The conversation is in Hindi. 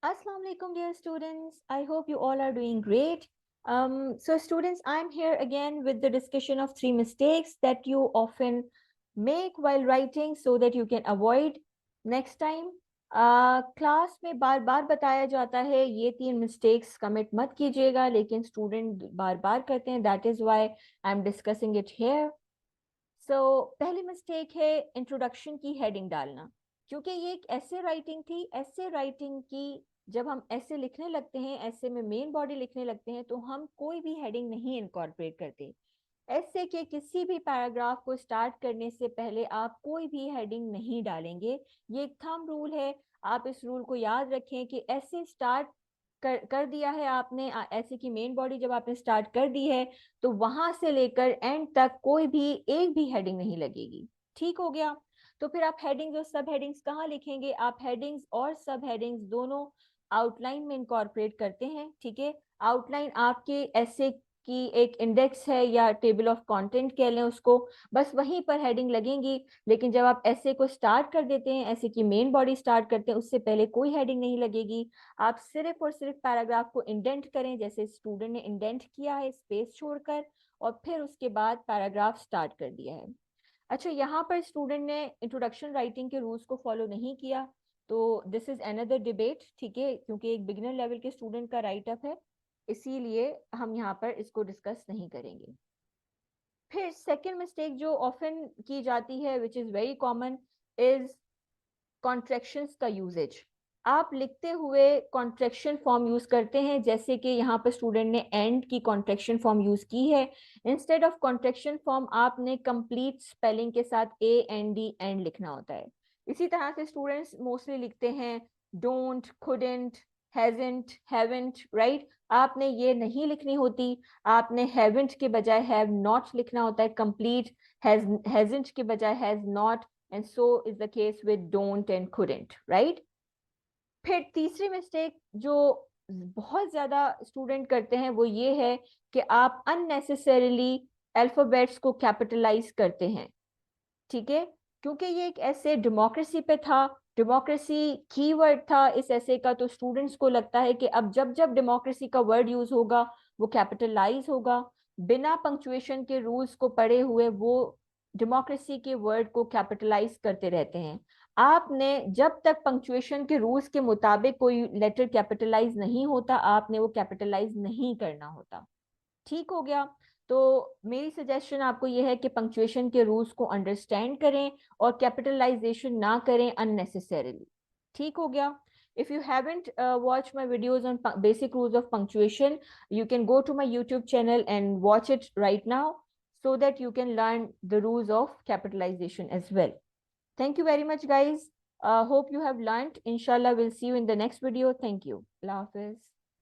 Assalamu alaikum, dear students. I hope you all are doing great. So students, I'm here again with the discussion of 3 mistakes that you often make while writing so that you can avoid next time. Class में बार बार बताया जाता है ये 3 मिस्टेक्स कमिट मत कीजिएगा, लेकिन स्टूडेंट बार बार करते हैं. That is why I am discussing it here. So पहली मिस्टेक है इंट्रोडक्शन की हेडिंग डालना. क्योंकि ये एक ऐसे राइटिंग थी, ऐसे राइटिंग की जब हम ऐसे लिखने लगते हैं, ऐसे में मेन बॉडी लिखने लगते हैं, तो हम कोई भी हेडिंग नहीं इनकॉर्पोरेट करते. ऐसे के किसी भी पैराग्राफ को स्टार्ट करने से पहले आप कोई भी हेडिंग नहीं डालेंगे. ये एक थंब रूल है, आप इस रूल को याद रखें कि ऐसे स्टार्ट कर दिया है आपने, ऐसे की मेन बॉडी जब आपने स्टार्ट कर दी है तो वहां से लेकर एंड तक कोई भी एक भी हेडिंग नहीं लगेगी. ठीक हो गया. तो फिर आप हेडिंग्स और सब हेडिंग्स कहाँ लिखेंगे? आप हेडिंग्स और सब हेडिंग्स दोनों आउटलाइन में इनकॉर्पोरेट करते हैं. ठीक है, आउटलाइन आपके ऐसे की एक इंडेक्स है या टेबल ऑफ कंटेंट कह लें उसको, बस वहीं पर हेडिंग लगेंगी. लेकिन जब आप ऐसे को स्टार्ट कर देते हैं, ऐसे की मेन बॉडी स्टार्ट करते हैं, उससे पहले कोई हेडिंग नहीं लगेगी. आप सिर्फ और सिर्फ पैराग्राफ को इंडेंट करें जैसे स्टूडेंट ने इंडेंट किया है स्पेस छोड़कर, और फिर उसके बाद पैराग्राफ स्टार्ट कर दिया है. अच्छा, यहाँ पर स्टूडेंट ने इंट्रोडक्शन राइटिंग के रूल्स को फॉलो नहीं किया, तो दिस इज अनदर डिबेट. ठीक है, क्योंकि एक बिगिनर लेवल के स्टूडेंट का राइट अप है, इसीलिए हम यहाँ पर इसको डिस्कस नहीं करेंगे. फिर सेकंड मिस्टेक जो ऑफन की जाती है, which is very common, is contractions का यूजेज. आप लिखते हुए कॉन्ट्रैक्शन फॉर्म यूज करते हैं, जैसे कि यहाँ पर स्टूडेंट ने एंड की कॉन्ट्रैक्शन फॉर्म यूज की है. इंस्टेड ऑफ कॉन्ट्रैक्शन फॉर्म आपने कंप्लीट स्पेलिंग के साथ AND एंड लिखना होता है. इसी तरह से स्टूडेंट्स मोस्टली लिखते हैं don't, couldn't, hasn't, haven't. Right, आपने ये नहीं लिखनी होती. आपने हैवेंट के बजाय हैव नॉट लिखना होता है. कंप्लीट हैजंट के बजाय has not, and so is the case with don't and couldn't. Right. फिर तीसरी मिस्टेक जो बहुत ज्यादा स्टूडेंट करते हैं वो ये है कि आप अननेसेसरीली अल्फाबेट्स को कैपिटलाइज करते हैं. ठीक है, क्योंकि ये एक ऐसे डेमोक्रेसी पे था, डेमोक्रेसी कीवर्ड था इस ऐसे का, तो स्टूडेंट्स को लगता है कि अब जब जब डेमोक्रेसी का वर्ड यूज होगा वो कैपिटलाइज होगा. बिना पंक्चुएशन के रूल्स को पढ़े हुए वो डेमोक्रेसी के वर्ड को कैपिटलाइज करते रहते हैं. आपने जब तक पंक्चुएशन के रूल्स के मुताबिक कोई लेटर कैपिटलाइज नहीं होता, आपने वो कैपिटलाइज नहीं करना होता. ठीक हो गया. तो मेरी सजेशन आपको यह है कि पंक्चुएशन के रूल्स को अंडरस्टैंड करें और कैपिटलाइजेशन ना करें अननेसेसरीली. ठीक हो गया. If you haven't watched my videos on basic rules of punctuation, you can go to my YouTube channel and watch it right now so that you can learn the rules of capitalization as well. Thank you very much, guys. Hope you have learned. Inshallah, we'll see you in the next video. Thank you. Allah Hafiz.